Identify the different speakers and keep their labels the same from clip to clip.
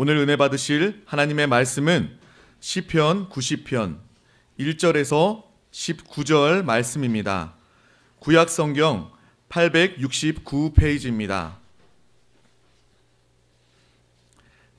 Speaker 1: 오늘 은혜 받으실 하나님의 말씀은 시편 90편 1절에서 19절 말씀입니다. 구약 성경 869페이지입니다.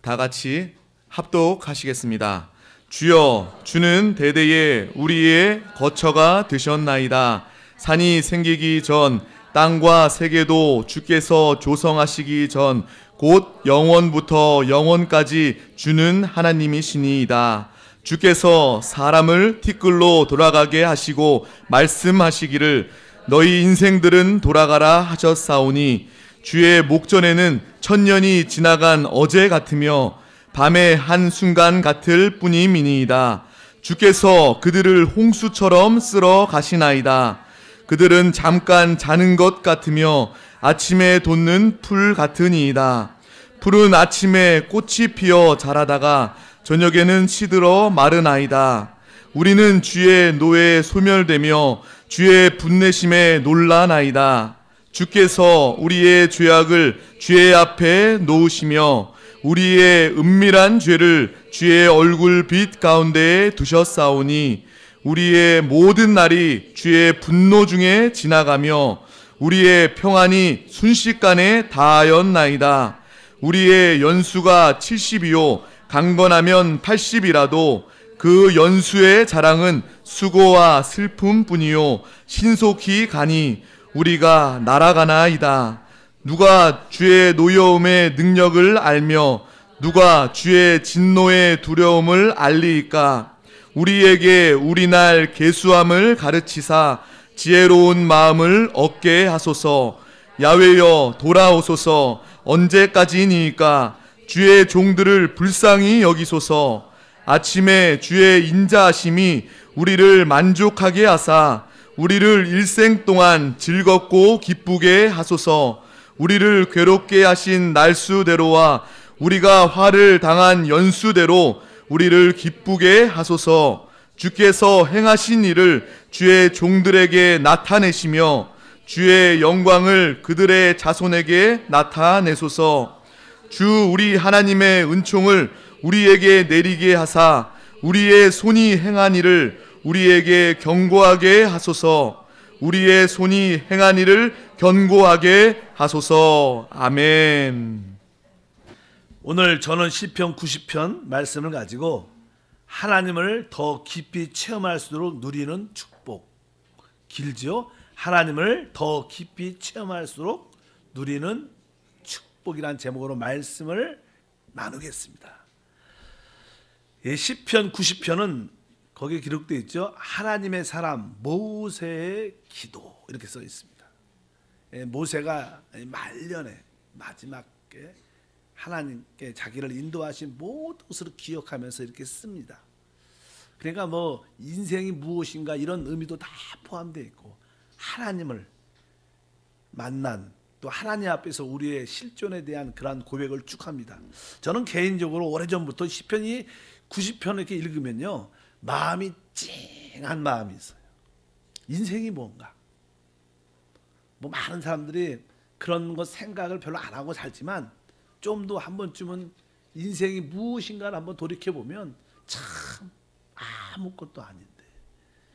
Speaker 1: 다 같이 합독하시겠습니다. 주여, 주는 대대에 우리의 거처가 되셨나이다. 산이 생기기 전, 땅과 세계도 주께서 조성하시기 전 곧 영원부터 영원까지 주는 하나님이시니이다. 주께서 사람을 티끌로 돌아가게 하시고 말씀하시기를 너희 인생들은 돌아가라 하셨사오니 주의 목전에는 천년이 지나간 어제 같으며 밤의 한순간 같을 뿐이니이다. 주께서 그들을 홍수처럼 쓸어 가시나이다. 그들은 잠깐 자는 것 같으며 아침에 돋는 풀 같으니이다. 풀은 아침에 꽃이 피어 자라다가 저녁에는 시들어 마르나이다. 우리는 주의 노에 소멸되며 주의 분내심에 놀라나이다. 주께서 우리의 죄악을 주의 앞에 놓으시며 우리의 은밀한 죄를 주의 얼굴 빛 가운데에 두셨사오니 우리의 모든 날이 주의 분노 중에 지나가며 우리의 평안이 순식간에 다하였나이다. 우리의 연수가 70이요 강건하면 80이라도 그 연수의 자랑은 수고와 슬픔뿐이요 신속히 가니 우리가 날아가나이다. 누가 주의 노여움의 능력을 알며 누가 주의 진노의 두려움을 알리이까? 우리에게 우리날 계수함을 가르치사 지혜로운 마음을 얻게 하소서. 야훼여 돌아오소서. 언제까지니까? 주의 종들을 불쌍히 여기소서. 아침에 주의 인자하심이 우리를 만족하게 하사 우리를 일생 동안 즐겁고 기쁘게 하소서. 우리를 괴롭게 하신 날수대로와 우리가 화를 당한 연수대로 우리를 기쁘게 하소서. 주께서 행하신 일을 주의 종들에게 나타내시며 주의 영광을 그들의 자손에게 나타내소서. 주 우리 하나님의 은총을 우리에게 내리게 하사 우리의 손이 행한 일을 우리에게 경고하게 하소서. 우리의 손이 행한 일을 견고하게 하소서. 아멘.
Speaker 2: 오늘 저는 시편 90편 말씀을 가지고 하나님을 더 깊이 체험할 수 있도록 누리는 축복. 길죠? 하나님을 더 깊이 체험할수록 누리는 축복이란 제목으로 말씀을 나누겠습니다. 시편 90편은 거기에 기록되어 있죠. 하나님의 사람 모세의 기도 이렇게 써 있습니다. 모세가 말년에 마지막에 하나님께 자기를 인도하신 모든 것을 기억하면서 이렇게 씁니다. 그러니까 뭐 인생이 무엇인가 이런 의미도 다 포함되어 있고 하나님을 만난 또 하나님 앞에서 우리의 실존에 대한 그러한 고백을 쭉 합니다. 저는 개인적으로 오래전부터 시편이 90편을 이렇게 읽으면요 마음이 찡한 마음이 있어요. 인생이 뭔가 뭐 많은 사람들이 그런 것 생각을 별로 안 하고 살지만 좀 더 한 번쯤은 인생이 무엇인가를 한번 돌이켜보면 참 아무것도 아닌데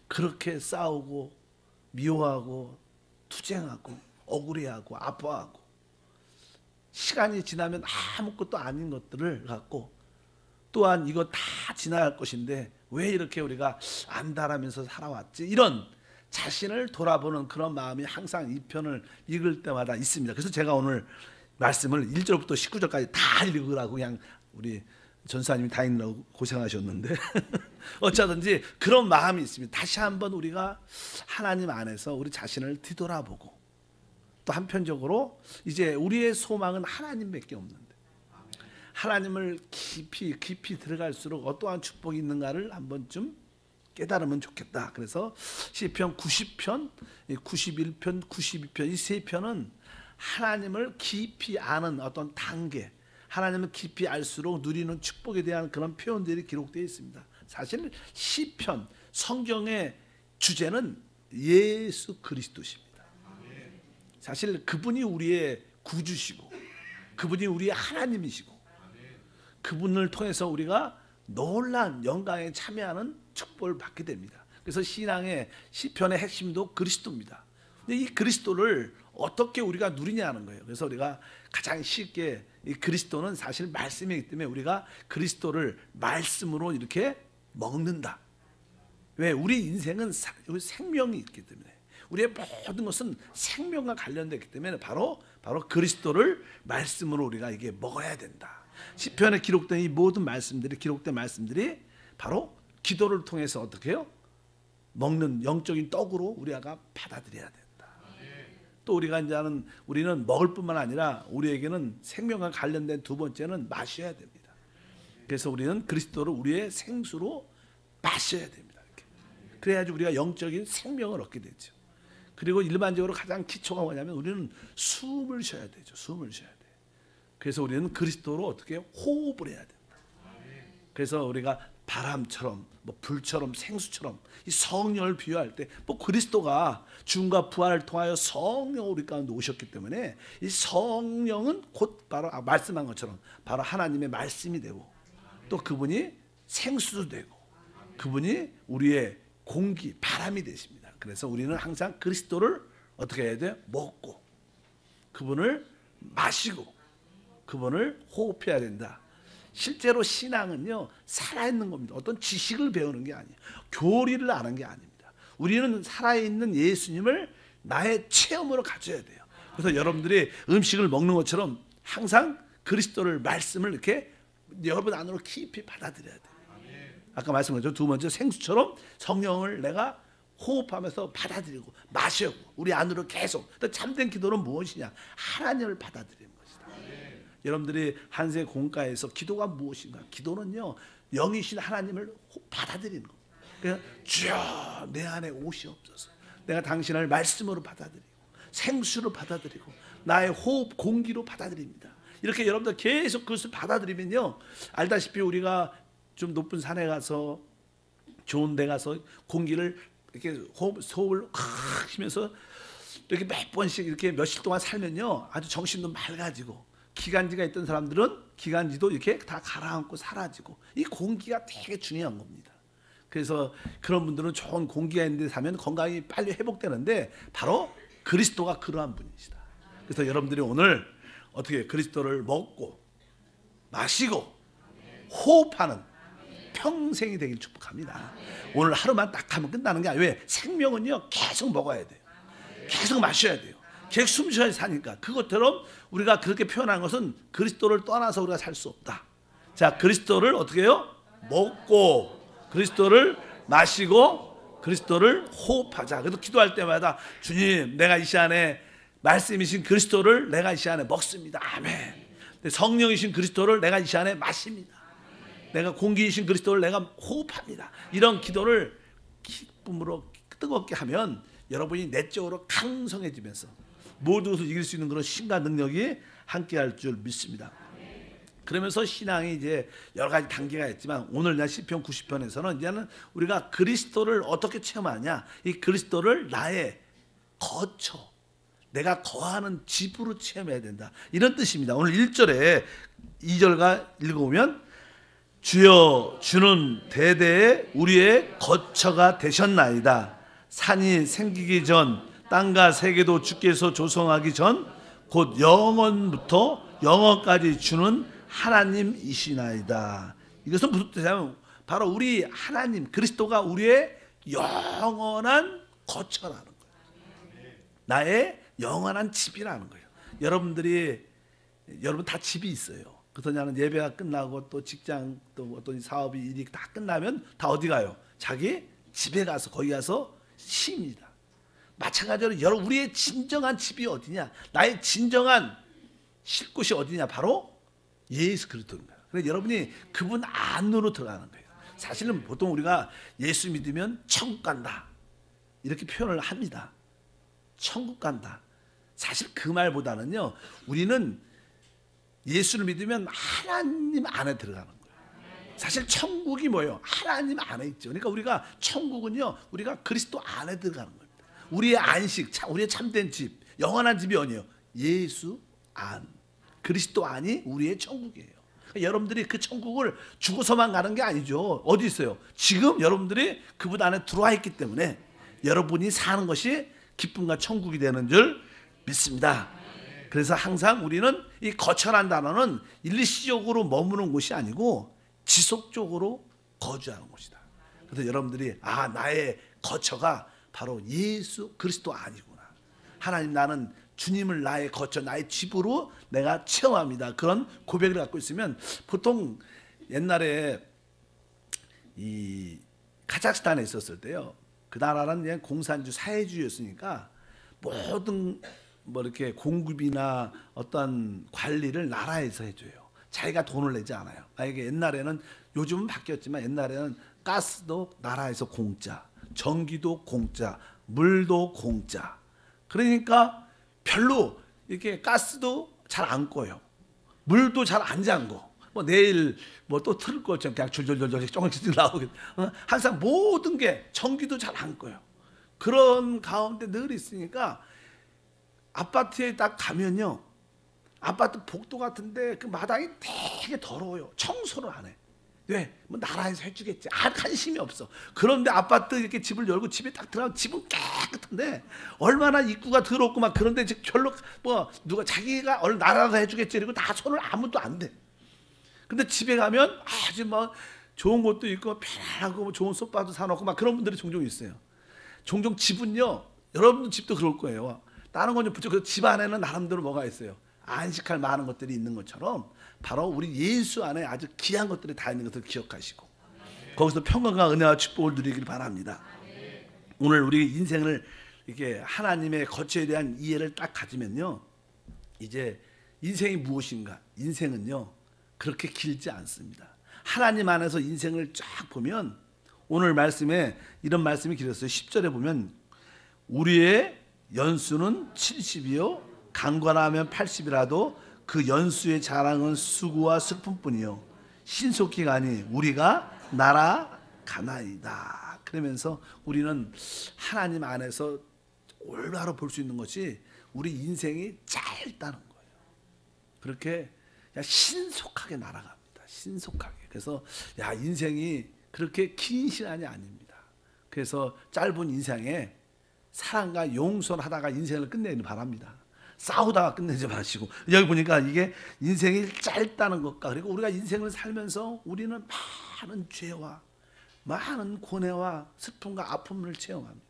Speaker 2: 그렇게 싸우고 미워하고 투쟁하고 억울해하고 아파하고 시간이 지나면 아무것도 아닌 것들을 갖고 또한 이거 다 지나갈 것인데 왜 이렇게 우리가 안달하면서 살아왔지? 이런 자신을 돌아보는 그런 마음이 항상 이 편을 읽을 때마다 있습니다. 그래서 제가 오늘 말씀을 1절부터 19절까지 다 읽으라고 그냥 우리 전사님이 다 읽느라고 고생하셨는데 어쩌든지 그런 마음이 있습니다. 다시 한번 우리가 하나님 안에서 우리 자신을 뒤돌아보고 또 한편적으로 이제 우리의 소망은 하나님밖에 없는데 하나님을 깊이 들어갈수록 어떠한 축복이 있는가를 한번쯤 깨달으면 좋겠다. 그래서 시편 90편, 91편, 92편 이 세 편은 하나님을 깊이 아는 어떤 단계, 하나님을 깊이 알수록 누리는 축복에 대한 그런 표현들이 기록되어 있습니다. 사실 시편, 성경의 주제는 예수 그리스도십니다. 사실 그분이 우리의 구주시고 그분이 우리의 하나님이시고 그분을 통해서 우리가 놀란 영광에 참여하는 축복을 받게 됩니다. 그래서 신앙의 시편의 핵심도 그리스도입니다. 근데 이 그리스도를 어떻게 우리가 누리냐는 거예요. 그래서 우리가 가장 쉽게 이 그리스도는 사실 말씀이기 때문에 우리가 그리스도를 말씀으로 이렇게 먹는다. 왜? 우리 인생은 생명이 있기 때문에, 우리의 모든 것은 생명과 관련되기 때문에 바로 그리스도를 말씀으로 우리가 이게 먹어야 된다. 시편에 기록된 이 모든 말씀들이, 기록된 말씀들이 바로 기도를 통해서 어떻게 해요? 먹는 영적인 떡으로 우리가 받아들여야 된다. 또 우리가 이제 우리는 먹을 뿐만 아니라 우리에게는 생명과 관련된 두 번째는 마셔야 됩니다. 그래서 우리는 그리스도를 우리의 생수로 마셔야 됩니다. 이렇게. 그래야지 우리가 영적인 생명을 얻게 되죠. 그리고 일반적으로 가장 기초가 뭐냐면 우리는 숨을 쉬어야 되죠. 숨을 쉬어야 돼요. 그래서 우리는 그리스도로 어떻게 호흡을 해야 된다. 그래서 우리가 바람처럼, 뭐 불처럼, 생수처럼 이 성령을 비유할 때, 뭐 그리스도가 죽음과 부활을 통하여 성령을 우리 가운데 오셨기 때문에 이 성령은 곧 바로 말씀한 것처럼 바로 하나님의 말씀이 되고, 또 그분이 생수도 되고, 그분이 우리의 공기, 바람이 되십니다. 그래서 우리는 항상 그리스도를 어떻게 해야 돼요? 먹고, 그분을 마시고, 그분을 호흡해야 된다. 실제로 신앙은요, 살아있는 겁니다. 어떤 지식을 배우는 게 아니에요. 교리를 아는 게 아닙니다. 우리는 살아있는 예수님을 나의 체험으로 가져야 돼요. 그래서 여러분들이 음식을 먹는 것처럼 항상 그리스도를, 말씀을 이렇게 여러분 안으로 깊이 받아들여야 돼요. 아까 말씀드렸죠. 두 번째, 생수처럼 성령을 내가 호흡하면서 받아들이고 마시고 우리 안으로 계속. 참된 기도는 무엇이냐? 하나님을 받아들이는 것이다. 여러분들이 한세 공과에서 기도가 무엇인가? 기도는요, 영이신 하나님을 받아들이는 겁니다. 그냥 주여 내 안에 오시옵소서. 내가 당신을 말씀으로 받아들이고 생수로 받아들이고 나의 호흡 공기로 받아들입니다. 이렇게 여러분들 계속 그것을 받아들이면요, 알다시피 우리가 좀 높은 산에 가서 좋은 데 가서 공기를 이렇게 호흡을 하면서 이렇게 몇 번씩 이렇게 며칠 동안 살면요, 아주 정신도 맑아지고, 기관지가 있던 사람들은 기관지도 이렇게 다 가라앉고 사라지고, 이 공기가 되게 중요한 겁니다. 그래서 그런 분들은 좋은 공기가 있는 데 사면 건강이 빨리 회복되는데 바로 그리스도가 그러한 분이시다. 그래서 여러분들이 오늘 어떻게 그리스도를 먹고 마시고 호흡하는 평생이 되길 축복합니다. 오늘 하루만 딱 하면 끝나는 게 아니에요. 왜? 생명은요, 계속 먹어야 돼요. 계속 마셔야 돼요. 계속 숨 쉬어야 사니까. 그것처럼 우리가 그렇게 표현한 것은 그리스도를 떠나서 우리가 살 수 없다. 자, 그리스도를 어떻게 해요? 먹고, 그리스도를 마시고, 그리스도를 호흡하자. 그래서 기도할 때마다 주님, 내가 이 시간에 말씀이신 그리스도를 내가 이 시간에 먹습니다. 아멘. 성령이신 그리스도를 내가 이 시간에 마십니다. 내가 공기이신 그리스도를 내가 호흡합니다. 이런 기도를 기쁨으로 뜨겁게 하면 여러분이 내적으로 강성해지면서 모든 것을 이길 수 있는 그런 신과 능력이 함께할 줄 믿습니다. 그러면서 신앙이 이제 여러 가지 단계가 있지만 오늘 시편 90편에서는 이제는 우리가 그리스도를 어떻게 체험하냐, 이 그리스도를 나의 거처, 내가 거하는 집으로 체험해야 된다, 이런 뜻입니다. 오늘 1절에 2절과 읽어보면 주여 주는 대대에 우리의 거처가 되셨나이다. 산이 생기기 전, 땅과 세계도 주께서 조성하기 전 곧 영원부터 영원까지 주는 하나님이시나이다. 이것은 무슨 뜻이냐면 바로 우리 하나님 그리스도가 우리의 영원한 거처라는 거예요. 나의 영원한 집이라는 거예요. 여러분 다 집이 있어요. 그래서 나는 예배가 끝나고 또 직장 또 어떤 사업이 일이 다 끝나면 다 어디 가요? 자기 집에 가서 거기 가서 쉽니다. 마찬가지로 여러분, 우리의 진정한 집이 어디냐? 나의 진정한 쉴 곳이 어디냐? 바로 예수 그리스도입니다. 그래서 여러분이 그분 안으로 들어가는 거예요. 사실은 보통 우리가 예수 믿으면 천국 간다 이렇게 표현을 합니다. 천국 간다. 사실 그 말보다는요, 우리는 예수를 믿으면 하나님 안에 들어가는 거예요. 사실 천국이 뭐예요? 하나님 안에 있죠. 그러니까 우리가 천국은요, 우리가 그리스도 안에 들어가는 겁니다. 우리의 안식, 우리의 참된 집, 영원한 집이 어디예요? 예수 안, 그리스도 안이 우리의 천국이에요. 여러분들이 그 천국을 죽어서만 가는 게 아니죠. 어디 있어요? 지금 여러분들이 그분 안에 들어와 있기 때문에 여러분이 사는 것이 기쁨과 천국이 되는 줄 믿습니다. 그래서 항상 우리는 이 거처란 단어는 일시적으로 머무는 곳이 아니고 지속적으로 거주하는 곳이다. 그래서 여러분들이 나의 거처가 바로 예수 그리스도 아니구나. 하나님, 나는 주님을 나의 거처, 나의 집으로 내가 체험합니다. 그런 고백을 갖고 있으면, 보통 옛날에 이 카자흐스탄에 있었을 때요, 그 나라는 그냥 공산주 사회주의였으니까 모든 이렇게 공급이나 어떤 관리를 나라에서 해줘요. 자기가 돈을 내지 않아요. 만약에 옛날에는, 요즘은 바뀌었지만 옛날에는 가스도 나라에서 공짜, 전기도 공짜, 물도 공짜. 그러니까 별로 이렇게 가스도 잘 안 꺼요. 물도 잘 안 잠궈. 내일 또 틀을 것처럼 그냥 줄줄줄줄 조금씩 나오게. 항상 모든 게, 전기도 잘 안 꺼요. 그런 가운데 늘 있으니까 아파트에 딱 가면요, 아파트 복도 같은데 그 마당이 되게 더러워요. 청소를 안 해. 왜? 나라에서 해주겠지. 관심이 없어. 그런데 아파트 이렇게 집을 열고 집에 딱 들어가면 집은 깨끗한데 얼마나 입구가 더럽고 막, 그런데 별로 누가 자기가 나라에서 해주겠지 이러고 다 손을 아무도 안 대. 근데 집에 가면 아주 좋은 것도 있고 편하고 좋은 소파도 사놓고 막 그런 분들이 종종 있어요. 종종 집은요, 여러분들 집도 그럴 거예요. 다른 건 부쩍 집 안에는 나름대로 뭐가 있어요. 안식할 많은 것들이 있는 것처럼 바로 우리 예수 안에 아주 귀한 것들이 다 있는 것을 기억하시고 거기서 평강과 은혜와 축복을 누리길 바랍니다. 오늘 우리 인생을 이렇게 하나님의 거처에 대한 이해를 딱 가지면요, 이제 인생이 무엇인가? 인생은요 그렇게 길지 않습니다. 하나님 안에서 인생을 쫙 보면, 오늘 말씀에 이런 말씀이 길었어요. 10절에 보면 우리의 연수는 70이요 강건하면 80이라도 그 연수의 자랑은 수고와 슬픔뿐이요 신속히 가니 우리가 날아가나이다. 그러면서 우리는 하나님 안에서 올바로 볼 수 있는 것이 우리 인생이 짧다는 거예요. 그렇게 그냥 신속하게 날아갑니다. 신속하게. 그래서 인생이 그렇게 긴 시간이 아닙니다. 그래서 짧은 인생에 사랑과 용서를 하다가 인생을 끝내기를 바랍니다. 싸우다가 끝내지 마시고. 여기 보니까 이게 인생이 짧다는 것과, 그리고 우리가 인생을 살면서 우리는 많은 죄와 많은 고뇌와 슬픔과 아픔을 체험합니다.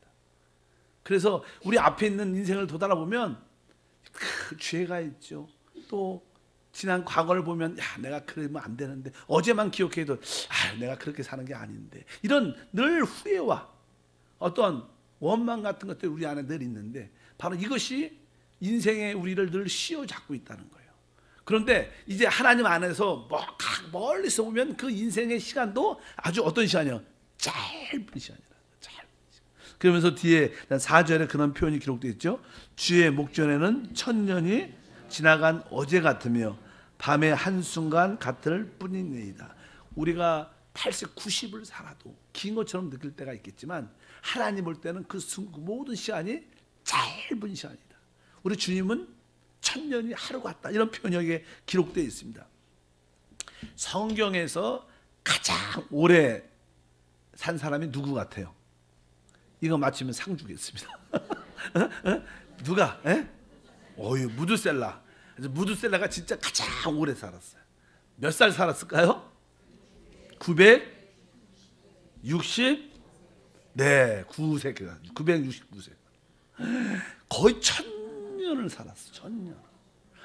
Speaker 2: 그래서 우리 앞에 있는 인생을 돌아보면 그 죄가 있죠. 또 지난 과거를 보면 내가 그러면 안 되는데, 어제만 기억해도 내가 그렇게 사는 게 아닌데, 이런 늘 후회와 어떤 원망 같은 것들이 우리 안에 늘 있는데, 바로 이것이 인생에 우리를 늘 씌워잡고 있다는 거예요. 그런데 이제 하나님 안에서 멀리서 보면 그 인생의 시간도 아주 어떤 시간이요? 짧은 시간이다. 짧은 시간. 그러면서 뒤에 4절에 그런 표현이 기록되어 있죠. 주의 목전에는 1000년이 지나간 어제 같으며 밤의 한순간 같을 뿐이니이다. 우리가 80, 90을 살아도 긴 것처럼 느낄 때가 있겠지만, 하나님 볼 때는 그 모든 시간이 짧은 시간이다. 우리 주님은 1000년이 하루 같다. 이런 표현이 여기에 기록되어 있습니다. 성경에서 가장 오래 산 사람이 누구 같아요? 이거 맞히면 상 주겠습니다. 누가? 무드셀라. 무드셀라가 진짜 가장 오래 살았어요. 몇 살 살았을까요? 969세. 969세. 거의 1000년을 살았어. 1000년.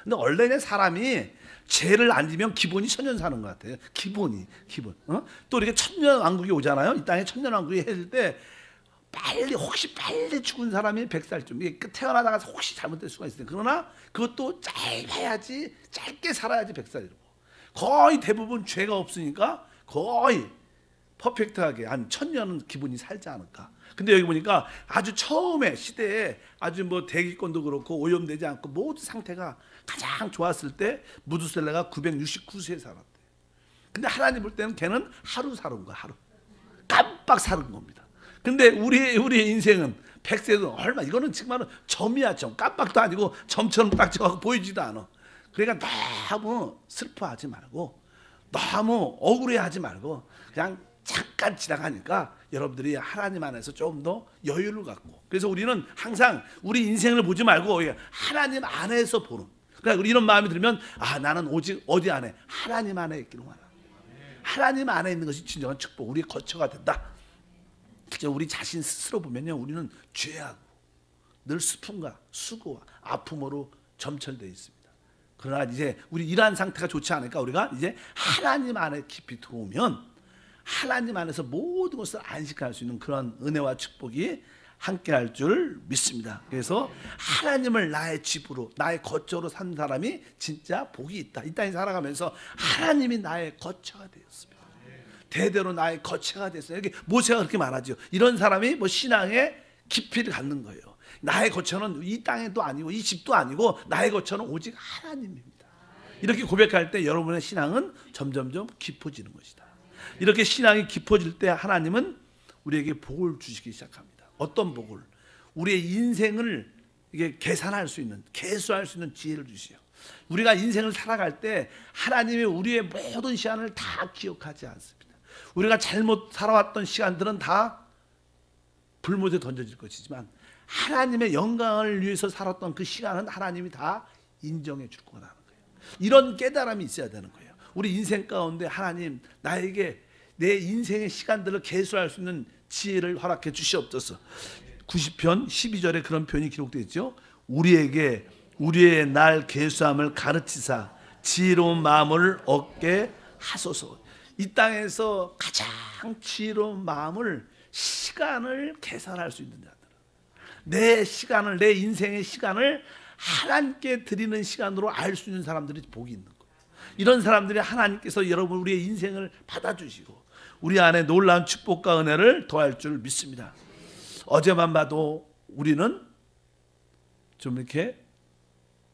Speaker 2: 근데 원래는 사람이 죄를 안 지면 기본이 1000년 사는 것 같아요. 기본. 또 이렇게 1000년 왕국이 오잖아요. 이 땅에 1000년 왕국이 해질 때 혹시 빨리 죽은 사람이 100살쯤. 이게 태어나다가 혹시 잘못될 수가 있어요. 그러나 그것도 짧아야지, 짧게 살아야지 100살이고. 거의 대부분 죄가 없으니까 거의 퍼펙트하게 한 1000년은 기본이 살지 않을까. 근데 여기 보니까 아주 처음에 시대에 아주 대기권도 그렇고 오염되지 않고 모든 상태가 가장 좋았을 때 무드셀라가 969세에 살았대. 근데 하나님 볼 때는 걔는 하루 살은 거야. 하루. 깜빡 사는 겁니다. 근데 우리의 인생은 100세도 얼마, 이거는 정말 점이야, 점. 깜빡도 아니고 점처럼 딱 찍어갖고 보이지도 않아. 그러니까 너무 슬퍼하지 말고 너무 억울해하지 말고 그냥 잠깐 지나가니까 여러분들이 하나님 안에서 조금 더 여유를 갖고, 그래서 우리는 항상 우리 인생을 보지 말고 하나님 안에서 보는, 그러니까 이런 마음이 들면 나는 오직 어디 안에? 하나님 안에 있기를 원한다. 하나님 안에 있는 것이 진정한 축복, 우리의 거처가 된다. 진짜 우리 자신 스스로 보면요, 우리는 죄하고 늘 슬픔과 수고와 아픔으로 점철되어 있습니다. 그러나 이제 우리 이러한 상태가 좋지 않으니까 우리가 이제 하나님 안에 깊이 들어오면 하나님 안에서 모든 것을 안식할 수 있는 그런 은혜와 축복이 함께할 줄 믿습니다. 그래서 하나님을 나의 집으로, 나의 거처로 산 사람이 진짜 복이 있다. 이 땅에 살아가면서 하나님이 나의 거처가 되었습니다. 대대로 나의 거처가 됐어요. 이렇게 모세가 그렇게 말하죠. 이런 사람이 신앙의 깊이를 갖는 거예요. 나의 거처는 이 땅도 아니고 이 집도 아니고 나의 거처는 오직 하나님입니다. 이렇게 고백할 때 여러분의 신앙은 점점점 깊어지는 것이다. 이렇게 신앙이 깊어질 때 하나님은 우리에게 복을 주시기 시작합니다. 어떤 복을? 우리의 인생을 이게 계산할 수 있는, 계수할 수 있는 지혜를 주시요. 우리가 인생을 살아갈 때 하나님이 우리의 모든 시간을 다 기억하지 않습니다. 우리가 잘못 살아왔던 시간들은 다 불못에 던져질 것이지만 하나님의 영광을 위해서 살았던 그 시간은 하나님이 다 인정해 줄 거라는 거예요. 이런 깨달음이 있어야 되는 거예요. 우리 인생 가운데 하나님 나에게 내 인생의 시간들을 계수할 수 있는 지혜를 허락해 주시옵소서. 90편 12절에 그런 표현이 기록되어 있죠. 우리에게 우리의 날 계수함을 가르치사 지혜로운 마음을 얻게 하소서. 이 땅에서 가장 지혜로운 마음을, 시간을 계산할 수 있는 자들, 내 시간을, 내 인생의 시간을 하나님께 드리는 시간으로 알 수 있는 사람들이 복이 있는 거예요. 이런 사람들이 하나님께서 여러분 우리의 인생을 받아주시고 우리 안에 놀라운 축복과 은혜를 더할 줄 믿습니다. 어제만 봐도 우리는 좀 이렇게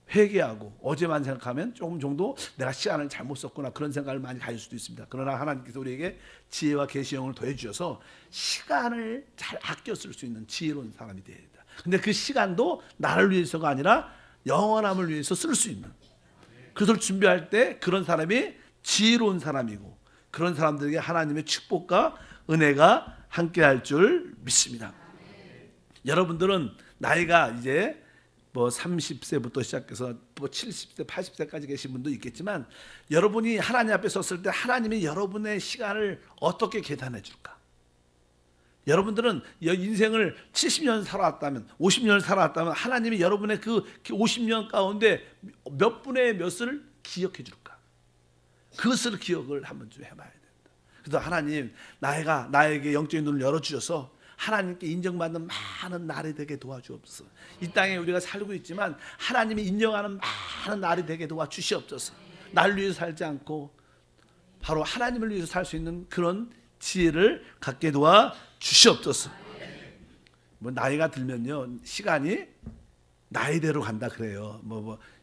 Speaker 2: 회개하고 어제만 생각하면 조금 정도 내가 시간을 잘못 썼구나 그런 생각을 많이 가질 수도 있습니다. 그러나 하나님께서 우리에게 지혜와 계시형을 더해 주셔서 시간을 잘 아껴 쓸 수 있는 지혜로운 사람이 되어야 된다. 근데 그 시간도 나를 위해서가 아니라 영원함을 위해서 쓸 수 있는, 그것을 준비할 때 그런 사람이 지혜로운 사람이고 그런 사람들에게 하나님의 축복과 은혜가 함께할 줄 믿습니다. 여러분들은 나이가 이제 30세부터 시작해서 70세, 80세까지 계신 분도 있겠지만 여러분이 하나님 앞에 섰을 때 하나님이 여러분의 시간을 어떻게 계산해 줄까? 여러분들은 인생을 70년 살아왔다면, 50년을 살아왔다면 하나님이 여러분의 그 50년 가운데 몇 분의 몇을 기억해 줄까? 그것을 기억을 한번 좀 해봐야 된다. 그래서 하나님, 나에게 영적인 눈을 열어주셔서 하나님께 인정받는 많은 날이 되게 도와주옵소서. 이 땅에 우리가 살고 있지만 하나님이 인정하는 많은 날이 되게 도와주시옵소서. 나를 위해서 살지 않고 바로 하나님을 위해서 살 수 있는 그런 지혜를 갖게 도와주시옵소서. 나이가 들면요, 시간이 나이대로 간다 그래요.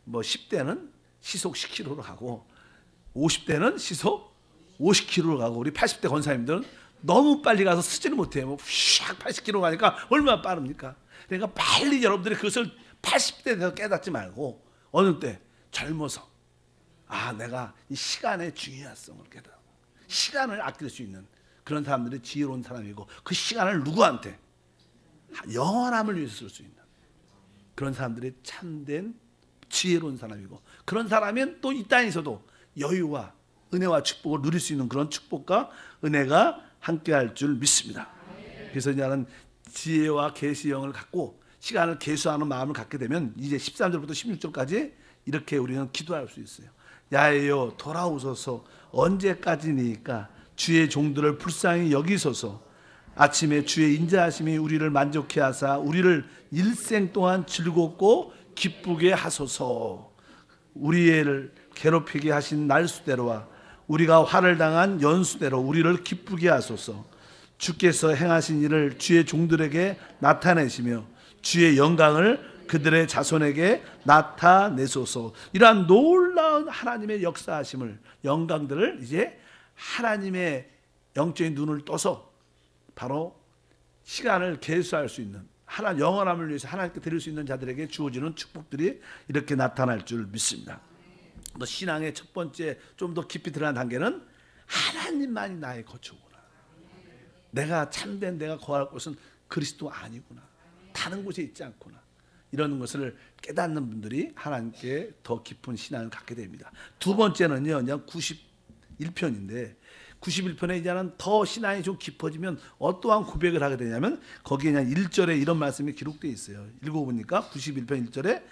Speaker 2: 10대는 시속 10km로 가고 50대는 시속 50km로 가고 우리 80대 권사님들은 너무 빨리 가서 쓰지를 못해요. 샥 80km 가니까 얼마나 빠릅니까? 그러니까 빨리 여러분들이 그것을 80대 돼서 깨닫지 말고 어느 때 젊어서 내가 이 시간의 중요성을 깨닫고 시간을 아낄 수 있는 그런 사람들이 지혜로운 사람이고 그 시간을 누구한테? 영원함을 위해서 쓸 수 있는 그런 사람들이 참된 지혜로운 사람이고 그런 사람은 또 이 땅에서도 여유와 은혜와 축복을 누릴 수 있는 그런 축복과 은혜가 함께할 줄 믿습니다. 그래서 나는 지혜와 계시형을 갖고 시간을 계수하는 마음을 갖게 되면 이제 13절부터 16절까지 이렇게 우리는 기도할 수 있어요. 야훼여 돌아오소서. 언제까지니까 주의 종들을 불쌍히 여기소서. 아침에 주의 인자하심이 우리를 만족해 하사 우리를 일생 동안 즐겁고 기쁘게 하소서. 우리를 괴롭히게 하신 날수대로와 우리가 화를 당한 연수대로 우리를 기쁘게 하소서. 주께서 행하신 일을 주의 종들에게 나타내시며 주의 영광을 그들의 자손에게 나타내소서. 이러한 놀라운 하나님의 역사하심을, 영광들을 이제 하나님의 영적인 눈을 떠서 바로 시간을 계수할 수 있는 하나님 영원함을 위해서 하나님께 드릴 수 있는 자들에게 주어지는 축복들이 이렇게 나타날 줄 믿습니다. 또 신앙의 첫 번째 좀 더 깊이 들어간 단계는 하나님만이 나의 거처구나. 내가 참된 내가 거할 곳은 그리스도 아니구나. 다른 곳에 있지 않구나. 이런 것을 깨닫는 분들이 하나님께 더 깊은 신앙을 갖게 됩니다. 두 번째는요, 그냥 91편인데 91편에 이제는 더 신앙이 좀 깊어지면 어떠한 고백을 하게 되냐면 거기에 그냥 1절에 이런 말씀이 기록되어 있어요. 읽어보니까 91편 1절에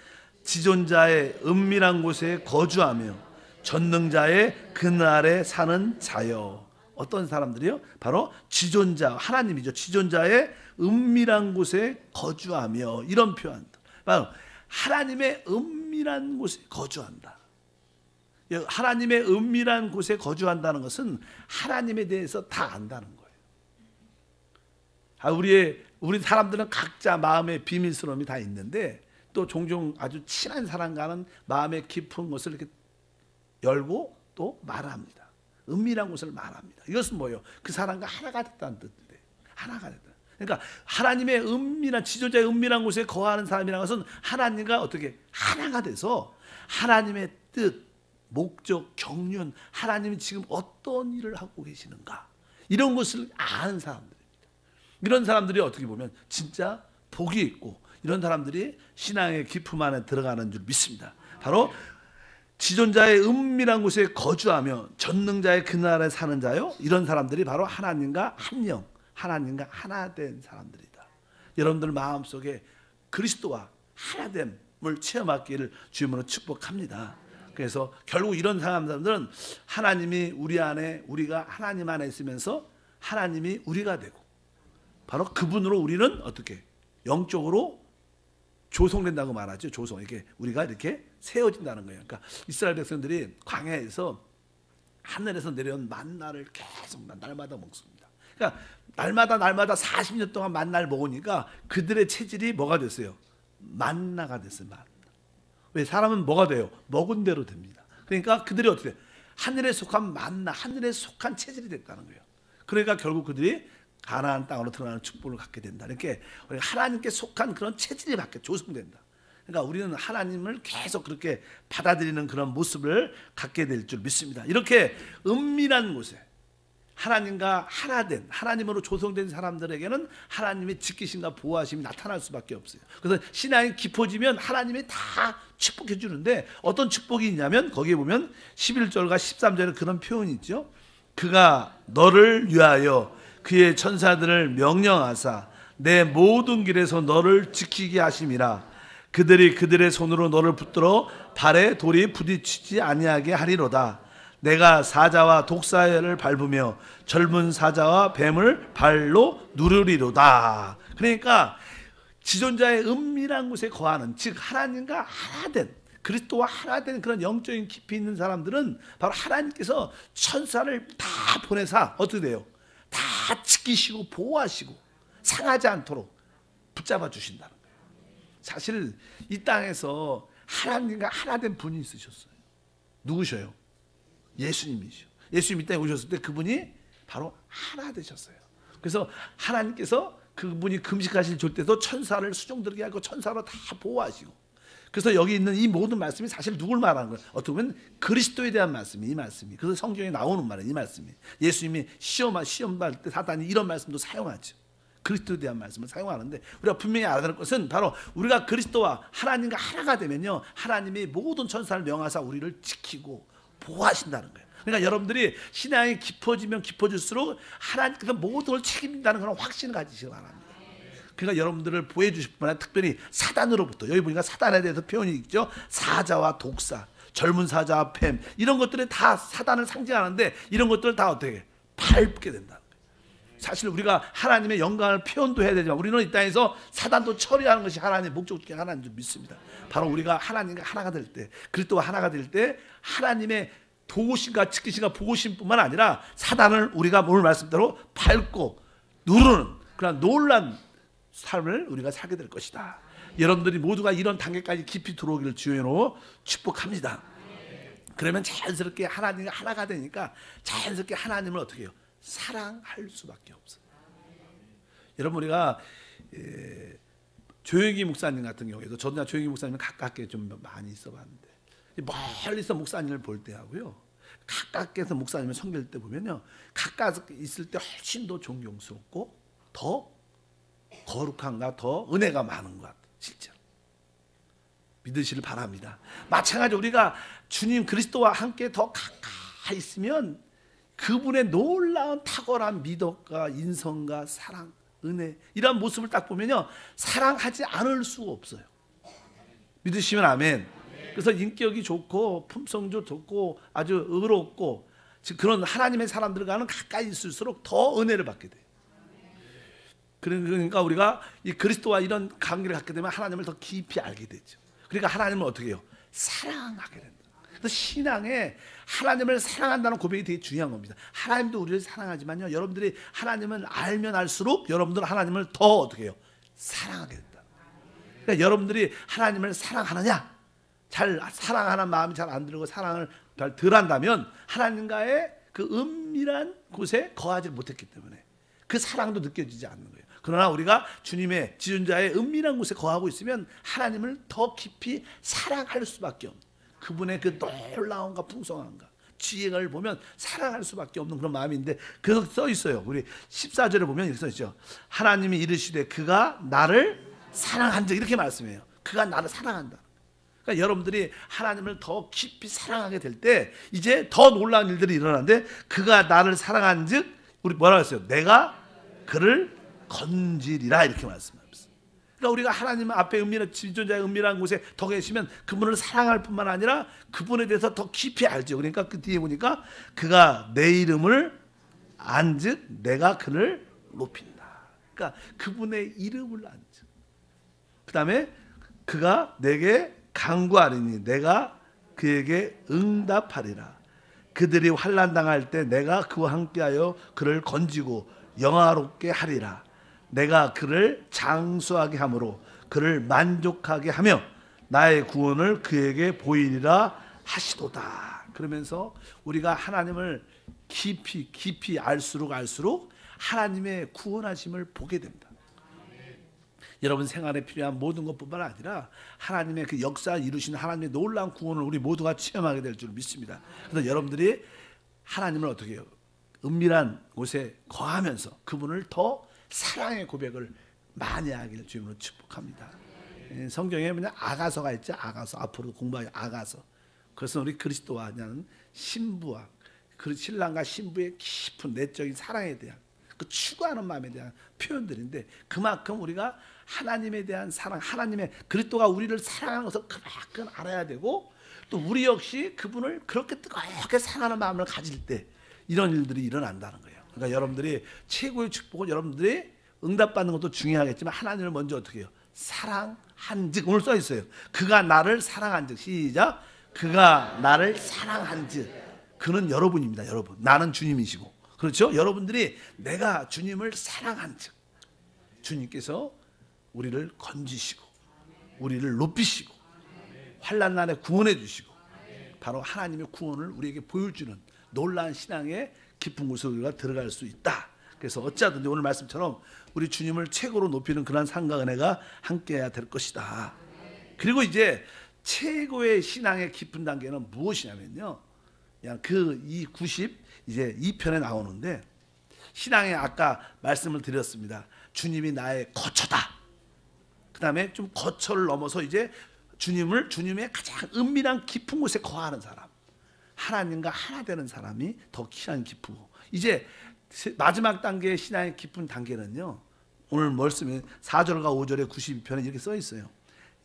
Speaker 2: 지존자의 은밀한 곳에 거주하며 전능자의 그날에 사는 자여. 어떤 사람들이요? 바로 지존자, 하나님이죠. 지존자의 은밀한 곳에 거주하며, 이런 표현. 바로 하나님의 은밀한 곳에 거주한다. 하나님의 은밀한 곳에 거주한다는 것은 하나님에 대해서 다 안다는 거예요. 우리 사람들은 각자 마음의 비밀스러움이 다 있는데 또 종종 아주 친한 사람과는 마음의 깊은 것을 이렇게 열고 또 말합니다. 은밀한 곳을 말합니다. 이것은 뭐예요? 그 사람과 하나가 됐다는 뜻인데, 하나가 됐다. 그러니까 하나님의 은밀한, 지존자의 은밀한 곳에 거하는 사람이라는 것은 하나님과 어떻게 하나가 돼서 하나님의 뜻, 목적, 경륜, 하나님이 지금 어떤 일을 하고 계시는가, 이런 것을 아는 사람들입니다. 이런 사람들이 어떻게 보면 진짜 복이 있고, 이런 사람들이 신앙의 깊음 안에 들어가는 줄 믿습니다. 바로 지존자의 은밀한 곳에 거주하며 전능자의 그날에 사는 자요, 이런 사람들이 바로 하나님과 한 영, 하나님과 하나 된 사람들이다. 여러분들 마음속에 그리스도와 하나됨을 체험하기를 주님으로 축복합니다. 그래서 결국 이런 사람들은 하나님이 우리 안에, 우리가 하나님 안에 있으면서 하나님이 우리가 되고, 바로 그분으로 우리는 어떻게 영적으로 조성된다고 말하죠. 조성. 이렇게 우리가 이렇게 세워진다는 거예요. 그러니까 이스라엘 백성들이 광야에서 하늘에서 내려온 만나를 계속 날마다 먹습니다. 그러니까 날마다 40년 동안 만나를 먹으니까 그들의 체질이 뭐가 됐어요? 만나가 됐어요. 만나. 왜? 사람은 뭐가 돼요? 먹은 대로 됩니다. 그러니까 그들이 어떻게 돼요? 하늘에 속한 만나, 하늘에 속한 체질이 됐다는 거예요. 그러니까 결국 그들이 가나안 땅으로 들어가는 축복을 갖게 된다. 이렇게 하나님께 속한 그런 체질이 밖에 조성된다. 그러니까 우리는 하나님을 계속 그렇게 받아들이는 그런 모습을 갖게 될 줄 믿습니다. 이렇게 은밀한 곳에 하나님과 하나된, 하나님으로 조성된 사람들에게는 하나님의 지키심과 보호하심이 나타날 수밖에 없어요. 그래서 신앙이 깊어지면 하나님이 다 축복해 주는데, 어떤 축복이 있냐면 거기에 보면 11절과 13절에 그런 표현이 있죠. 그가 너를 위하여 그의 천사들을 명령하사 내 모든 길에서 너를 지키게 하심이라. 그들이 그들의 손으로 너를 붙들어 발에 돌이 부딪히지 아니하게 하리로다. 내가 사자와 독사를 밟으며 젊은 사자와 뱀을 발로 누르리로다. 그러니까 지존자의 은밀한 곳에 거하는, 즉 하나님과 하나된, 그리스도와 하나된 그런 영적인 깊이 있는 사람들은 바로 하나님께서 천사를 다 보내사 어떻게 돼요? 다 지키시고 보호하시고 상하지 않도록 붙잡아 주신다는 거예요. 사실 이 땅에서 하나님과 하나된 분이 있으셨어요. 누구셔요? 예수님이시죠. 예수님 이 땅에 오셨을 때 그분이 바로 하나 되셨어요. 그래서 하나님께서 그분이 금식하실 때도 천사를 수종들게 하고 천사로 다 보호하시고, 그래서 여기 있는 이 모든 말씀이 사실 누굴 말하는 거예요? 어떻게 보면 그리스도에 대한 말씀이, 이 말씀이. 그래서 성경에 나오는 말이에요, 이 말씀이. 예수님이 시험할 때 사단이 이런 말씀도 사용하죠. 그리스도에 대한 말씀을 사용하는데, 우리가 분명히 알아야 될 것은 바로 우리가 그리스도와 하나님과 하나가 되면요, 하나님이 모든 천사를 명하사 우리를 지키고 보호하신다는 거예요. 그러니까 여러분들이 신앙이 깊어지면 깊어질수록 하나님께서 모든 걸 책임진다는 그런 확신을 가지시기 바랍니다. 그러니까 여러분들을 보호해 주실 뿐 아니라 특별히 사단으로부터, 여기 보니까 사단에 대해서 표현이 있죠. 사자와 독사, 젊은 사자와 뱀, 이런 것들이 다 사단을 상징하는데, 이런 것들을 다 어떻게 밟게 된다는 거예요. 사실 우리가 하나님의 영광을 표현도 해야 되지만 우리는 이 땅에서 사단도 처리하는 것이 하나님의 목적 중에 하나인 줄 믿습니다. 바로 우리가 하나님과 하나가 될 때, 그리스도와 하나가 될 때 하나님의 도우심과 지키심과 보호심뿐만 아니라 사단을 우리가 오늘 말씀대로 밟고 누르는 그런 놀란 삶을 우리가 살게 될 것이다. 여러분들이 모두가 이런 단계까지 깊이 들어오기를 주여로 축복합니다. 그러면 자연스럽게 하나님과 하나가 되니까 자연스럽게 하나님을 어떻게 해요? 사랑할 수밖에 없어요. 여러분, 우리가 조영기 목사님 같은 경우에도, 저도 조영기 목사님은 가깝게 좀 많이 있어봤는데, 멀리서 목사님을 볼 때 하고요, 가깝게서 목사님을 섬길 때 보면요, 가까이 있을 때 훨씬 더 존경스럽고 더 거룩한가, 더 은혜가 많은 것 같아요. 실제로 믿으시길 바랍니다. 마찬가지로 우리가 주님 그리스도와 함께 더 가까이 있으면 그분의 놀라운 탁월한 미덕과 인성과 사랑, 은혜, 이런 모습을 딱 보면요, 사랑하지 않을 수가 없어요. 믿으시면 아멘. 그래서 인격이 좋고 품성도 좋고 아주 의롭고 그런 하나님의 사람들과는 가까이 있을수록 더 은혜를 받게 돼요. 그러니까 우리가 이 그리스도와 이런 관계를 갖게 되면 하나님을 더 깊이 알게 되죠. 그러니까 하나님을 어떻게 해요? 사랑하게 된다. 그래서 신앙에 하나님을 사랑한다는 고백이 되게 중요한 겁니다. 하나님도 우리를 사랑하지만요, 여러분들이 하나님을 알면 알수록 여러분들은 하나님을 더 어떻게 해요? 사랑하게 된다. 그러니까 여러분들이 하나님을 사랑하느냐, 잘 사랑하는 마음이 잘 안 들고 사랑을 잘 덜 한다면 하나님과의 그 은밀한 곳에 거하지 못했기 때문에 그 사랑도 느껴지지 않는 거예요. 그러나 우리가 주님의 지존자의 은밀한 곳에 거하고 있으면 하나님을 더 깊이 사랑할 수밖에 없는, 그분의 그 놀라움과 풍성함과 지혜를 보면 사랑할 수밖에 없는 그런 마음인데, 그래서 써 있어요. 우리 14절에 보면 이렇게 써 있죠. 하나님이 이르시되 그가 나를 사랑한즉, 이렇게 말씀해요. 그가 나를 사랑한다. 그러니까 여러분들이 하나님을 더 깊이 사랑하게 될 때 이제 더 놀라운 일들이 일어나는데, 그가 나를 사랑한즉 우리 뭐라고 했어요? 내가 그를 건지리라, 이렇게 말씀합니다. 그러니까 우리가 하나님 앞에 은밀한 지존자의 은밀한 곳에 더 계시면 그분을 사랑할 뿐만 아니라 그분에 대해서 더 깊이 알죠. 그러니까 그 뒤에 보니까 그가 내 이름을 안즉 내가 그를 높인다. 그러니까 그분의 이름을 안즉, 그 다음에 그가 내게 간구하리니 내가 그에게 응답하리라. 그들이 환난 당할 때 내가 그와 함께하여 그를 건지고 영화롭게 하리라. 내가 그를 장수하게 함으로 그를 만족하게 하며 나의 구원을 그에게 보이리라 하시도다. 그러면서 우리가 하나님을 깊이 알수록 하나님의 구원하심을 보게 됩니다. 여러분 생활에 필요한 모든 것뿐만 아니라 하나님의 그 역사 이루시는 하나님의 놀라운 구원을 우리 모두가 체험하게 될 줄 믿습니다. 그래서 여러분들이 하나님을 어떻게 해요? 은밀한 곳에 거하면서 그분을 더 사랑의 고백을 많이 하기를 주님으로 축복합니다. 성경에 보면 아가서가 있죠. 아가서, 앞으로 공부할 아가서. 그래서 우리 그리스도와 하는 신부와 그 신랑과 신부의 깊은 내적인 사랑에 대한 그 추구하는 마음에 대한 표현들인데, 그만큼 우리가 하나님에 대한 사랑, 하나님의 그리스도가 우리를 사랑하는 것을 그만큼 알아야 되고, 또 우리 역시 그분을 그렇게 뜨겁게 사랑하는 마음을 가질 때 이런 일들이 일어난다는 거예요. 그러니까 여러분들이 최고의 축복은 여러분들이 응답받는 것도 중요하겠지만 하나님을 먼저 어떻게 해요? 사랑한즉, 오늘 써 있어요. 그가 나를 사랑한즉, 시작. 그가 나를 사랑한즉, 그는 여러분입니다. 여러분, 나는 주님이시고, 그렇죠? 여러분들이 내가 주님을 사랑한즉 주님께서 우리를 건지시고 우리를 높이시고 환난 날에 구원해 주시고 바로 하나님의 구원을 우리에게 보여주는 놀라운 신앙의 깊은 곳에 우리가 들어갈 수 있다. 그래서 어찌하든지 오늘 말씀처럼 우리 주님을 최고로 높이는 그런 상과 은혜가 함께해야 될 것이다. 그리고 이제 최고의 신앙의 깊은 단계는 무엇이냐면요, 그냥 이 92편에 나오는데, 신앙에 아까 말씀을 드렸습니다. 주님이 나의 거처다. 그 다음에 좀 거처를 넘어서 이제 주님의 가장 은밀한 깊은 곳에 거하는 사람, 하나님과 하나 되는 사람이 더 신앙이 깊고, 이제 마지막 단계의 신앙의 깊은 단계는요, 오늘 말씀에 4절과 5절의 92편에 이렇게 써 있어요.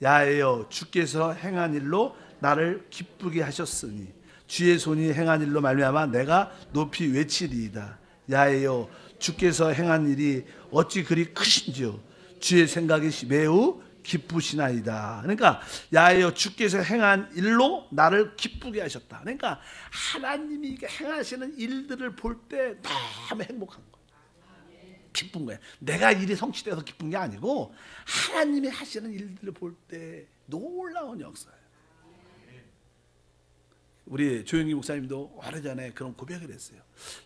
Speaker 2: 야에여 주께서 행한 일로 나를 기쁘게 하셨으니 주의 손이 행한 일로 말미암아 내가 높이 외치리이다. 야에여 주께서 행한 일이 어찌 그리 크신지요 주의 생각이 매우 기쁘시나이다. 그러니까 야에여 주께서 행한 일로 나를 기쁘게 하셨다. 그러니까 하나님이 행하시는 일들을 볼 때 너무 행복한 거예요. 기쁜 거예요. 내가 일이 성취돼서 기쁜 게 아니고 하나님이 하시는 일들을 볼 때 놀라운 역사예요. 우리 조영기 목사님도 오래전에 그런 고백을 했어요.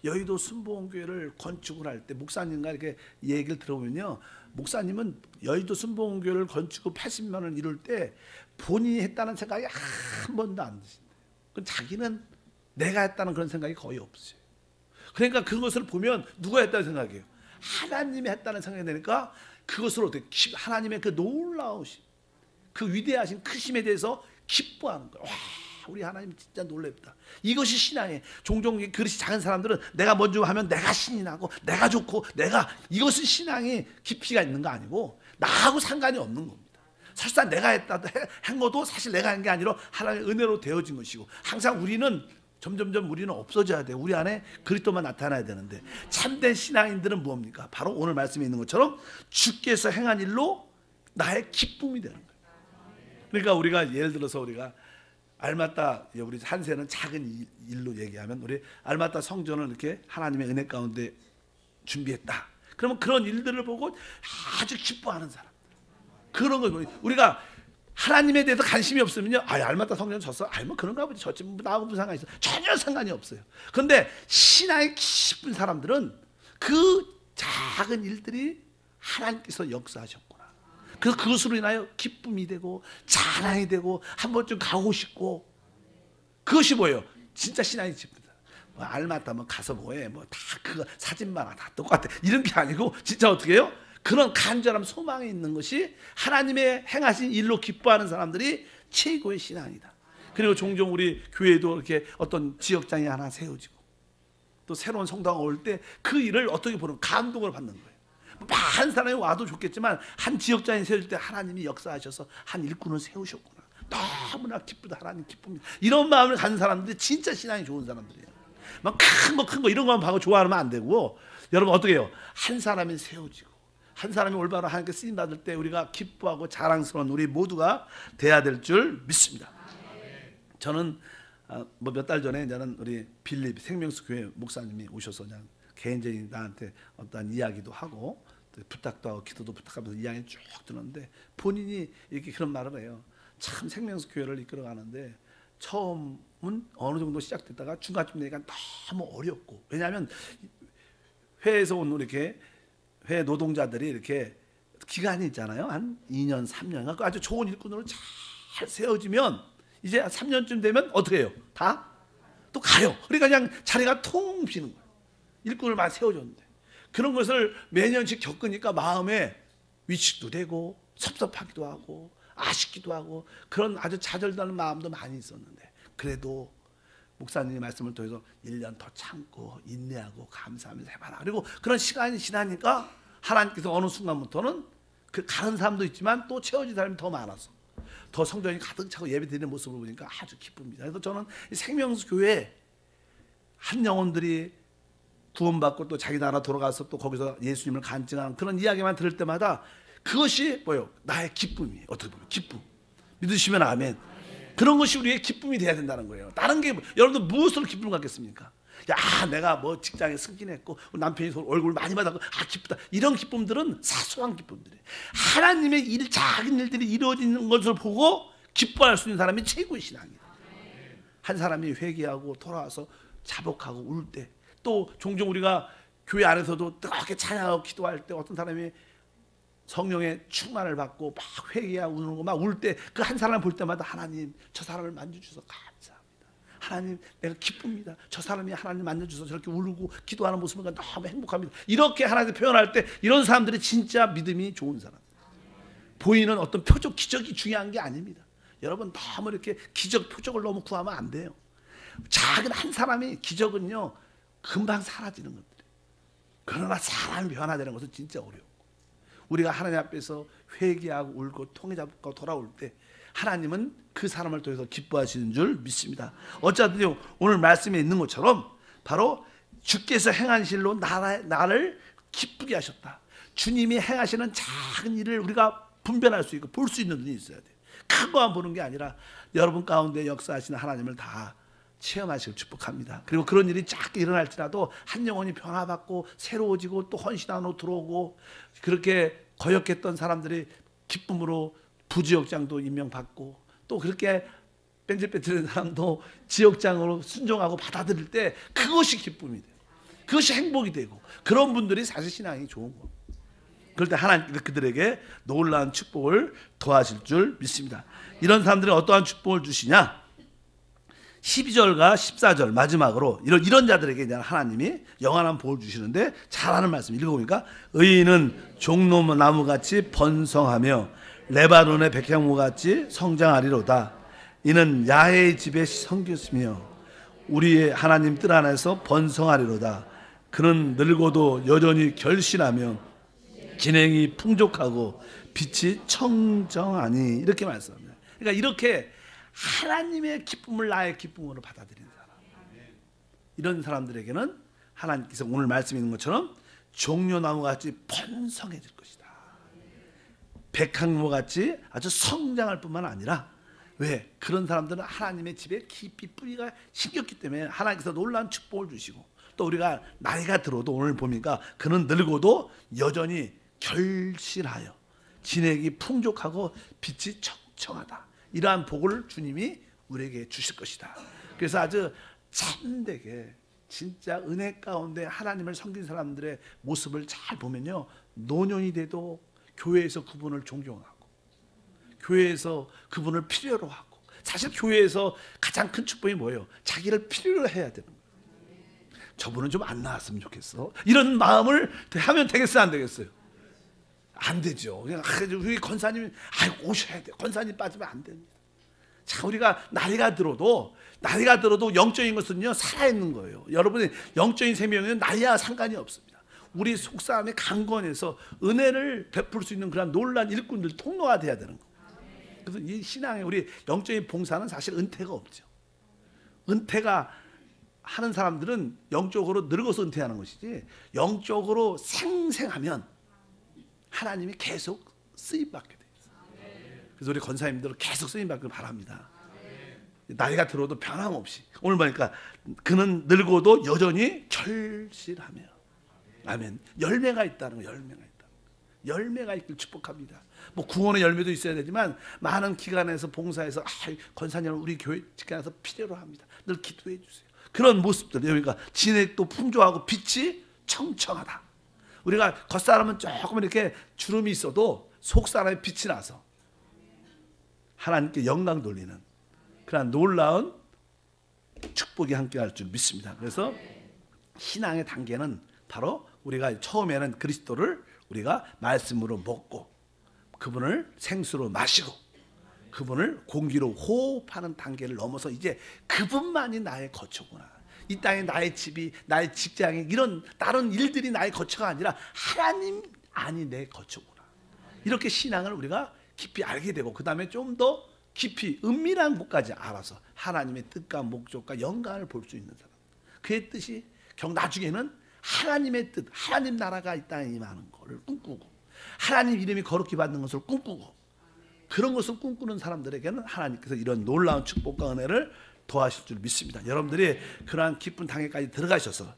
Speaker 2: 여의도 순복음교회를 건축을 할 때 목사님과 이렇게 얘기를 들어보면요, 목사님은 여의도 순복음교회를 건축 후 80만 원을 이룰 때 본인이 했다는 생각이 한 번도 안 드신대요. 그 자기는 내가 했다는 그런 생각이 거의 없어요. 그러니까 그것을 보면 누가 했다는 생각이에요? 하나님이 했다는 생각이 되니까 그것을 어떻게 하나님의 그 놀라우신 그 위대하신 크심에 대해서 기뻐하는 거예요. 와, 우리 하나님 진짜 놀랍다. 이것이 신앙이에요. 종종 그릇이 작은 사람들은 내가 먼저 하면 내가 신이 나고 내가 좋고 내가, 이것은 신앙이 깊이가 있는 거 아니고 나하고 상관이 없는 겁니다. 설사 내가 했다도 한 것도 사실 내가 한 게 아니라 하나님의 은혜로 되어진 것이고, 항상 우리는 점점점 우리는 없어져야 돼요. 우리 안에 그리스도만 나타나야 되는데, 참된 신앙인들은 뭡니까? 바로 오늘 말씀에 있는 것처럼 주께서 행한 일로 나의 기쁨이 되는 거예요. 그러니까 우리가 예를 들어서 우리가 알마다, 우리 한세는 작은 일로 얘기하면 우리 알마다 성전을 이렇게 하나님의 은혜 가운데 준비했다. 그러면 그런 일들을 보고 아주 기뻐하는 사람, 그런 거 우리가 하나님에 대해서 관심이 없으면요, 알마다 성전 졌어, 뭐 그런가 보지, 졌지, 나하고 무슨 상관이 있어? 전혀 상관이 없어요. 그런데 신앙이 깊은 사람들은 그 작은 일들이 하나님께서 역사하셨구나, 그래서 그것으로 인하여 기쁨이 되고 자랑이 되고 한 번쯤 가고 싶고, 그것이 뭐예요? 진짜 신앙이 깊다. 뭐 알마다 뭐 가서 뭐해, 뭐 다 그거 사진만 다 똑같아, 이런 게 아니고 진짜 어떻게 해요? 그런 간절한 소망이 있는 것이 하나님의 행하신 일로 기뻐하는 사람들이 최고의 신앙이다. 그리고 종종 우리 교회도 이렇게 어떤 지역장이 하나 세워지고 또 새로운 성도가 올 때 그 일을 어떻게 보는 감동을 받는 거예요. 많은 사람이 와도 좋겠지만 한 지역장이 세울 때 하나님이 역사하셔서 한 일꾼을 세우셨구나, 너무나 기쁘다, 하나님 기쁩니다, 이런 마음을 가진 사람들이 진짜 신앙이 좋은 사람들이에요. 막 큰 거 이런 것만 봐도 좋아하면 안 되고, 여러분 어떻게 해요? 한 사람이 세워지고 한 사람이 올바로 하나님께 쓰임 받을 때 우리가 기뻐하고 자랑스러운 우리 모두가 돼야 될 줄 믿습니다. 저는 뭐 몇 달 전에 저는 우리 빌립 생명수 교회 목사님이 오셔서 그냥 개인적인 나한테 어떤 이야기도 하고 부탁도 하고 기도도 부탁하면서 이야기 쭉 들었는데, 본인이 이렇게 그런 말을 해요. 참 생명수 교회를 이끌어가는데 처음은 어느 정도 시작됐다가 중간쯤 되니까 너무 어렵고, 왜냐하면 회에서 온 이렇게 회 노동자들이 이렇게 기간이 있잖아요. 한 2년, 3년. 아주 좋은 일꾼으로 잘 세워지면 이제 3년쯤 되면 어떻게 해요? 다 또 가요. 그러니까 그냥 자리가 통 비는 거예요. 일꾼을 많이 세워줬는데. 그런 것을 매년씩 겪으니까 마음에 위축도 되고 섭섭하기도 하고 아쉽기도 하고 그런 아주 좌절되는 마음도 많이 있었는데, 그래도 목사님의 말씀을 통해서 1년 더 참고 인내하고 감사하면서 해봐라. 그리고 그런 시간이 지나니까 하나님께서 어느 순간부터는 그 가는 사람도 있지만 또 채워진 사람이 더 많아서 더 성전이 가득 차고 예배드리는 모습을 보니까 아주 기쁩니다. 그래서 저는 생명수 교회 한 영혼들이 구원받고 또 자기 나라 돌아가서 또 거기서 예수님을 간증하는 그런 이야기만 들을 때마다 그것이 뭐예요? 나의 기쁨이에요. 어떻게 보면 기쁨. 믿으시면 아멘. 그런 것이 우리의 기쁨이 돼야 된다는 거예요. 다른 게 여러분들 무엇으로 기쁨을 갖겠습니까? 야, 내가 뭐 직장에 승진했고 남편이 얼굴 많이 받았고 기쁘다, 이런 기쁨들은 사소한 기쁨들이에요. 하나님의 일, 작은 일들이 이루어지는 것을 보고 기뻐할 수 있는 사람이 최고의 신앙이에요. 한 사람이 회개하고 돌아와서 자복하고 울 때, 또 종종 우리가 교회 안에서도 뜨겁게 찬양하고 기도할 때 어떤 사람이 성령의 충만을 받고 막 회개하고 우는 거 막 울 때 그 한 사람을 볼 때마다 하나님 저 사람을 만져주셔서 감사합니다, 하나님 내가 기쁩니다, 저 사람이 하나님 만져주셔서 저렇게 울고 기도하는 모습을 보니까 너무 행복합니다, 이렇게 하나님 표현할 때 이런 사람들이 진짜 믿음이 좋은 사람. 보이는 어떤 표적 기적이 중요한 게 아닙니다. 여러분 너무 이렇게 기적 표적을 너무 구하면 안 돼요. 작은 한 사람이 기적은요 금방 사라지는 것들이에요. 그러나 사람이 변화되는 것은 진짜 어려워. 우리가 하나님 앞에서 회개하고 울고 통해 잡고 돌아올 때 하나님은 그 사람을 통해서 기뻐하시는 줄 믿습니다. 어쨌든 오늘 말씀에 있는 것처럼 바로 주께서 행하신 일로 나를 기쁘게 하셨다. 주님이 행하시는 작은 일을 우리가 분별할 수 있고 볼 수 있는 눈이 있어야 돼요. 큰 거만 보는 게 아니라 여러분 가운데 역사하시는 하나님을 다 체험하시길 축복합니다. 그리고 그런 일이 작게 일어날지라도 한 영혼이 변화받고 새로워지고 또 헌신 안으로 들어오고, 그렇게 거역했던 사람들이 기쁨으로 부지역장도 임명받고, 또 그렇게 뺀질뺀질한 사람도 지역장으로 순종하고 받아들일 때 그것이 기쁨이 돼요. 그것이 행복이 되고, 그런 분들이 사실 신앙이 좋은 거예요. 그럴 때 하나님께서 그들에게 놀라운 축복을 더하실 줄 믿습니다. 이런 사람들이 어떠한 축복을 주시냐? 12절과 14절 마지막으로 이런 자들에게 이제 하나님이 영원한 복을 주시는데, 잘하는 말씀 읽어보니까 의인은 종로나무같이 번성하며 레바논의 백향목같이 성장하리로다. 이는 야훼의 집에 섬겼으며 우리의 하나님 뜰 안에서 번성하리로다. 그는 늙어도 여전히 결실하며 진행이 풍족하고 빛이 청정하니. 이렇게 말씀합니다. 그러니까 이렇게 하나님의 기쁨을 나의 기쁨으로 받아들이는 사람, 이런 사람들에게는 하나님께서 오늘 말씀 있는 것처럼 종려나무같이 번성해질 것이다. 백향목같이 아주 성장할 뿐만 아니라, 왜? 그런 사람들은 하나님의 집에 깊이 뿌리가 심겼기 때문에 하나님께서 놀라운 축복을 주시고, 또 우리가 나이가 들어도 오늘 보니까 그는 늙어도 여전히 결실하여 진액이 풍족하고 빛이 청청하다. 이러한 복을 주님이 우리에게 주실 것이다. 그래서 아주 참되게 진짜 은혜 가운데 하나님을 섬긴 사람들의 모습을 잘 보면요, 노년이 돼도 교회에서 그분을 존경하고, 교회에서 그분을 필요로 하고. 사실 교회에서 가장 큰 축복이 뭐예요? 자기를 필요로 해야 되는 거예요. 저분은 좀 안 나왔으면 좋겠어, 이런 마음을 하면 되겠어요, 안 되겠어요? 안 되죠. 그냥 우리 권사님이 오셔야 돼. 권사님 빠지면 안 됩니다. 자, 우리가 나이가 들어도 영적인 것은요, 살아있는 거예요. 여러분의 영적인 생명은 나이와 상관이 없습니다. 우리 속사람의 강건해서 은혜를 베풀 수 있는 그런 놀라운 일꾼들, 통로가 돼야 되는 거예요. 그래서 이 신앙의 우리 영적인 봉사는 사실 은퇴가 없죠. 은퇴가 하는 사람들은 영적으로 늙어서 은퇴하는 것이지, 영적으로 생생하면 하나님이 계속 쓰임받게 돼요. 그래서 우리 권사님들은 계속 쓰임받길 바랍니다. 나이가 들어도 변함없이. 오늘 보니까 그는 늙어도 여전히 결실하며. 아멘. 열매가 있다는 거, 열매가 있다. 열매가 있길 축복합니다. 뭐 구원의 열매도 있어야 되지만, 많은 기관에서 봉사해서 권사님은 우리 교회 직관에서 필요로 합니다. 늘 기도해 주세요. 그런 모습들, 여기가 진액도 풍조하고 빛이 청청하다. 우리가 겉사람은 조금 이렇게 주름이 있어도 속사람에 빛이 나서 하나님께 영광 돌리는 그런 놀라운 축복이 함께할 줄 믿습니다. 그래서 신앙의 단계는 바로 우리가 처음에는 그리스도를 우리가 말씀으로 먹고, 그분을 생수로 마시고, 그분을 공기로 호흡하는 단계를 넘어서 이제 그분만이 나의 거처구나. 이 땅에 나의 집이, 나의 직장이, 이런 다른 일들이 나의 거처가 아니라 하나님 안이 내 거처구나. 이렇게 신앙을 우리가 깊이 알게 되고, 그 다음에 좀 더 깊이 은밀한 곳까지 알아서 하나님의 뜻과 목적과 영광을 볼 수 있는 사람, 그의 뜻이 나중에는 하나님의 뜻, 하나님 나라가 이 땅에 임하는 것을 꿈꾸고, 하나님 이름이 거룩히 받는 것을 꿈꾸고, 그런 것을 꿈꾸는 사람들에게는 하나님께서 이런 놀라운 축복과 은혜를 더하실 줄 믿습니다. 여러분들이 그러한 기쁜 단계까지 들어가셔서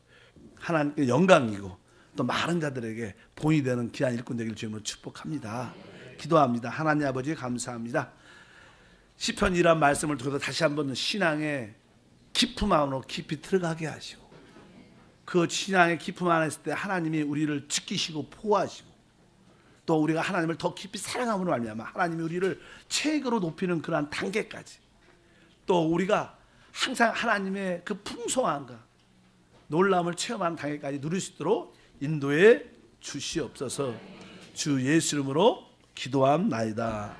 Speaker 2: 하나님께 영광이고 또 많은 자들에게 본이 되는 귀한 일꾼 되기를 주님으로 축복합니다. 기도합니다. 하나님 아버지 감사합니다. 시편이란 말씀을 통해서 다시 한번 신앙의 깊은 마음으로 깊이 들어가게 하시고, 그 신앙의 깊음 안에 있을 때 하나님이 우리를 지키시고 보호하시고, 또 우리가 하나님을 더 깊이 사랑함으로 말미암아 하나님이 우리를 최고로 높이는 그러한 단계까지, 또 우리가 항상 하나님의 그 풍성함과 놀라움을 체험하는 단계까지 누릴 수 있도록 인도해 주시옵소서. 주 예수 이름으로 기도함나이다.